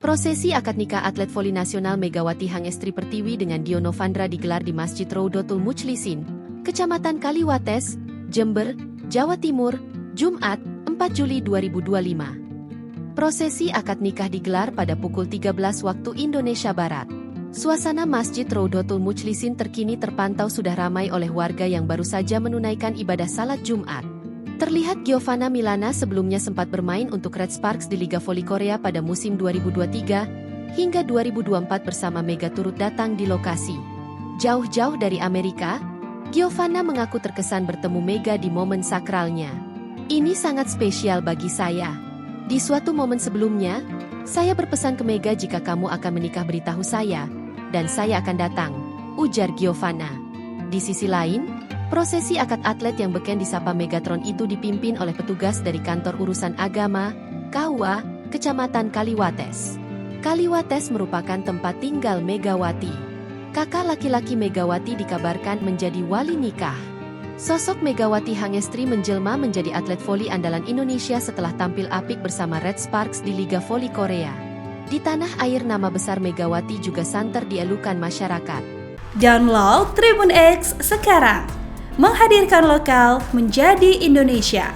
Prosesi akad nikah atlet voli nasional Megawati Hangestri Pertiwi dengan Dio Novandra digelar di Masjid Raudatul Mujlisin, Kecamatan Kaliwates, Jember, Jawa Timur, Jumat, 4 Juli 2025. Prosesi akad nikah digelar pada pukul 13 waktu Indonesia Barat. Suasana Masjid Raudatul Mujlisin terkini terpantau sudah ramai oleh warga yang baru saja menunaikan ibadah salat Jumat. Terlihat Giovanna Milana sebelumnya sempat bermain untuk Red Sparks di Liga Voli Korea pada musim 2023 hingga 2024 bersama Mega turut datang di lokasi. Jauh-jauh dari Amerika, Giovanna mengaku terkesan bertemu Mega di momen sakralnya. Ini sangat spesial bagi saya. Di suatu momen sebelumnya, saya berpesan ke Mega jika kamu akan menikah beritahu saya, dan saya akan datang, ujar Giovanna. Di sisi lain, prosesi akad atlet yang beken disapa Megatron itu dipimpin oleh petugas dari Kantor Urusan Agama, KUA, Kecamatan Kaliwates. Kaliwates merupakan tempat tinggal Megawati. Kakak laki-laki Megawati dikabarkan menjadi wali nikah. Sosok Megawati Hangestri menjelma menjadi atlet voli andalan Indonesia setelah tampil apik bersama Red Sparks di Liga Voli Korea. Di tanah air nama besar Megawati juga santer dielukan masyarakat. Download Tribun X sekarang. Menghadirkan lokal menjadi Indonesia.